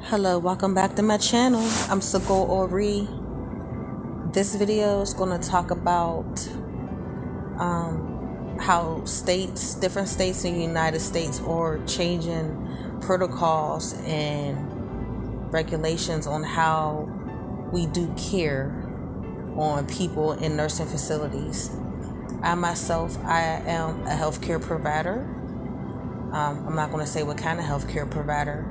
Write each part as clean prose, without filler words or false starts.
Hello, welcome back to my channel. I'm Sako Ori. This video is going to talk about how different states in the United States are changing protocols and regulations on how we do care on people in nursing facilities. I am a healthcare provider. I'm not going to say what kind of healthcare provider,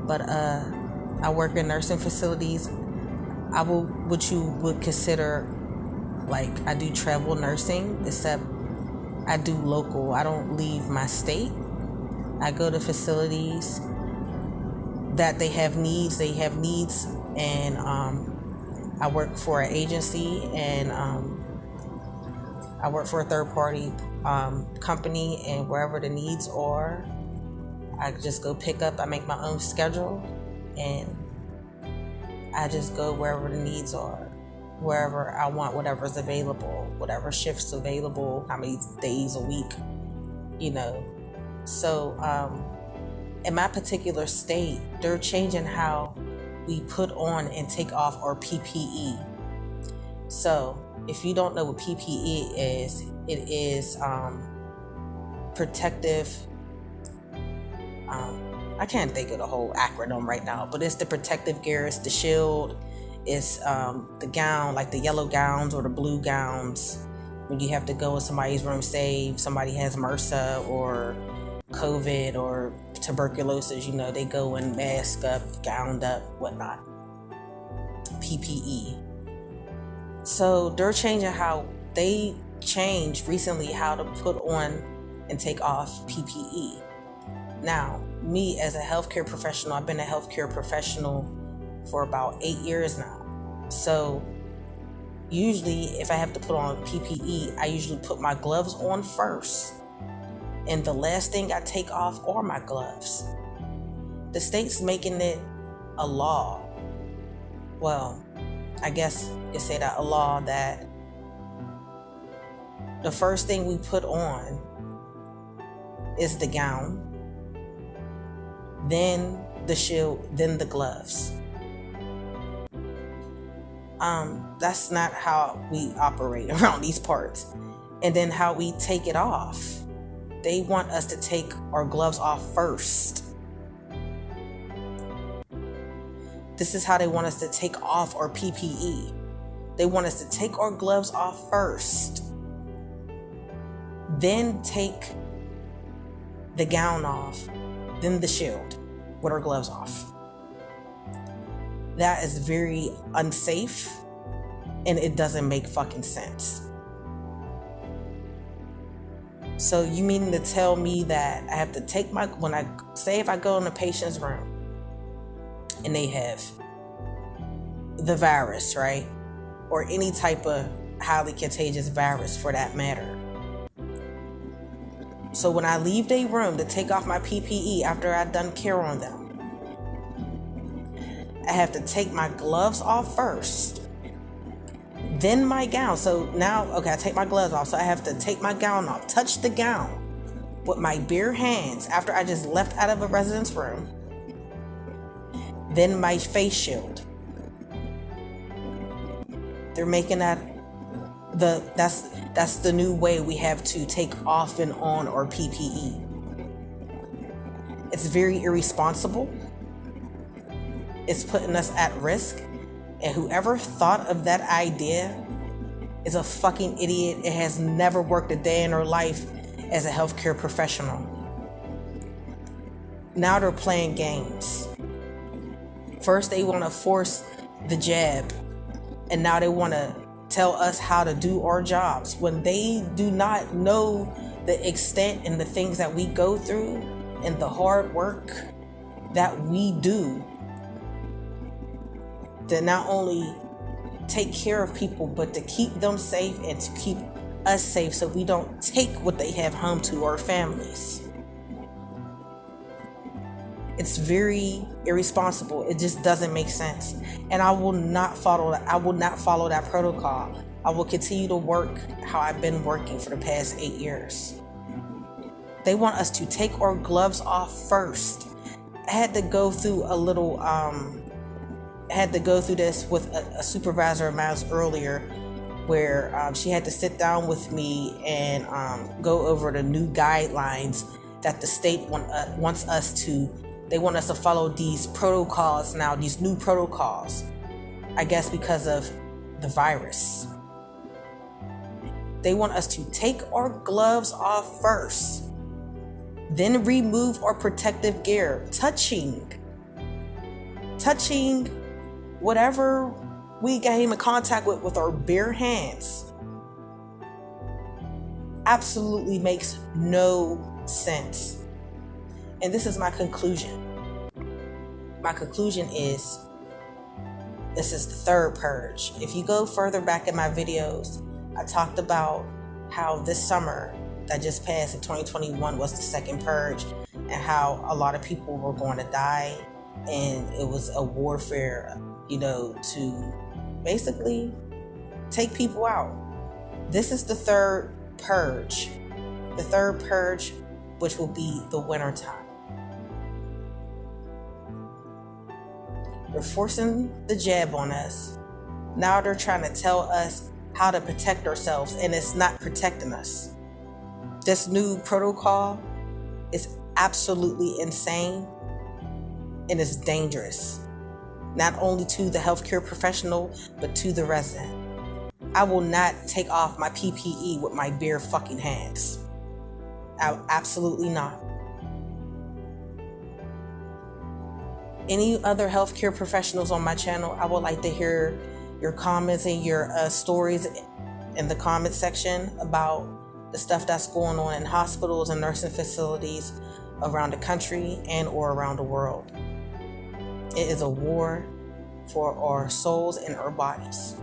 but I work in nursing facilities. What you would consider, like, I do travel nursing, except I do local. I don't leave my state. I go to facilities that they have needs, and I work for an agency, and I work for a third-party company, and wherever the needs are, I just go pick up. I make my own schedule, and I just go wherever the needs are, wherever I want, whatever's available, whatever shifts available, how many days a week, So in my particular state, they're changing how we put on and take off our PPE. So if you don't know what PPE is, it is protective. I can't think of the whole acronym right now, but it's the protective gear, it's the shield, it's the gown, like the yellow gowns or the blue gowns. When you have to go in somebody's room, say somebody has MRSA or COVID or tuberculosis, they go in masked up, gowned up, whatnot. PPE. So they're changing they changed recently how to put on and take off PPE. Now, me as a healthcare professional, I've been a healthcare professional for about 8 years now. So usually if I have to put on PPE, I usually put my gloves on first. And the last thing I take off are my gloves. The state's making it a law. Well, I guess you could say that a law that the first thing we put on is the gown, then the shield, then the gloves. That's not how we operate around these parts. And then how we take it off. They want us to take our gloves off first. This is how they want us to take off our PPE. They want us to take our gloves off first, then take the gown off, then the shield with our gloves off. That is very unsafe, and it doesn't make fucking sense. So you mean to tell me that I have to take if I go in a patient's room and they have the virus, right? Or any type of highly contagious virus for that matter. So when I leave their room to take off my PPE after I've done care on them, I have to take my gloves off first, then my gown. So now, I take my gloves off. So I have to take my gown off, touch the gown with my bare hands after I just left out of a resident's room, then my face shield. They're making that's the new way we have to take off and on our PPE. It's very irresponsible. It's putting us at risk. And whoever thought of that idea is a fucking idiot. It has never worked a day in their life as a healthcare professional. Now they're playing games. First they want to force the jab, and now they want to tell us how to do our jobs when they do not know the extent and the things that we go through and the hard work that we do to not only take care of people, but to keep them safe and to keep us safe so we don't take what they have home to our families. It's very irresponsible. It just doesn't make sense. And I will not follow that protocol. I will continue to work how I've been working for the past 8 years. They want us to take our gloves off first I had to go through a little, had to go through this with a supervisor of mine earlier, where she had to sit down with me and go over the new guidelines that the state wants us to. They want us to follow these protocols now, these new protocols, I guess because of the virus. They want us to take our gloves off first, then remove our protective gear, touching whatever we came in contact with our bare hands. Absolutely makes no sense. And this is my conclusion. My conclusion is, this is the third purge. If you go further back in my videos, I talked about how this summer that just passed in 2021 was the second purge, and how a lot of people were going to die, and it was a warfare, to basically take people out. This is the third purge. The third purge, which will be the winter time. They're forcing the jab on us. Now they're trying to tell us how to protect ourselves, and it's not protecting us. This new protocol is absolutely insane, and it's dangerous, not only to the healthcare professional, but to the resident. I will not take off my PPE with my bare fucking hands. Absolutely not. Any other healthcare professionals on my channel, I would like to hear your comments and your stories in the comment section about the stuff that's going on in hospitals and nursing facilities around the country and or around the world. It is a war for our souls and our bodies.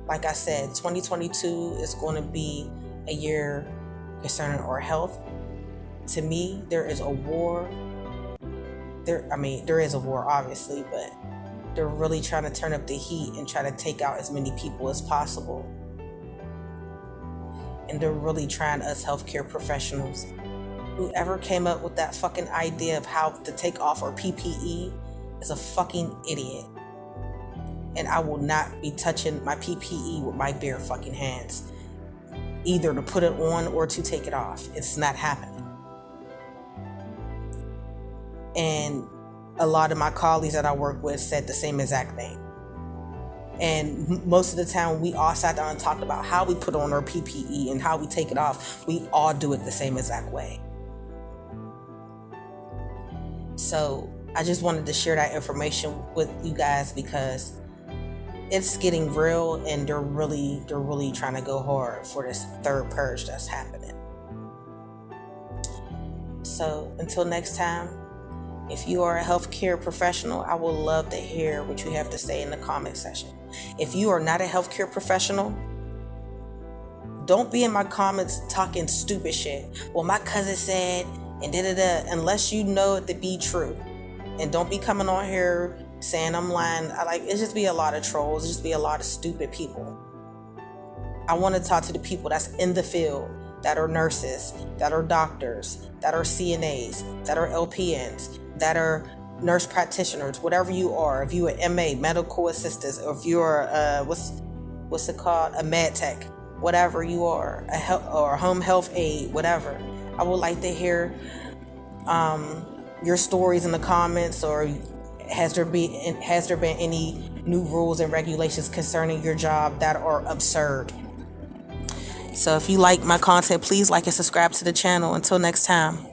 Like I said, 2022 is going to be a year concerning our health. To me, there is a war. There is a war, obviously, but they're really trying to turn up the heat and try to take out as many people as possible. And they're really trying us healthcare professionals. Whoever came up with that fucking idea of how to take off our PPE is a fucking idiot. And I will not be touching my PPE with my bare fucking hands, either to put it on or to take it off. It's not happening. And a lot of my colleagues that I work with said the same exact thing. And most of the time, we all sat down and talked about how we put on our PPE and how we take it off. We all do it the same exact way. So I just wanted to share that information with you guys, because it's getting real, and they're really trying to go hard for this third purge that's happening. So until next time, if you are a healthcare professional, I would love to hear what you have to say in the comment section. If you are not a healthcare professional, don't be in my comments talking stupid shit. Well, my cousin said, and da-da-da, unless you know it to be true. And don't be coming on here saying I'm lying. It just be a lot of trolls. It just be a lot of stupid people. I want to talk to the people that's in the field, that are nurses, that are doctors, that are CNAs, that are LPNs, that are nurse practitioners, whatever you are. If you are MA, medical assistants, or if you're what's it called, a med tech, whatever you are, or a home health aide, whatever. I would like to hear your stories in the comments, or has there been any new rules and regulations concerning your job that are absurd? So if you like my content, please like and subscribe to the channel. Until next time.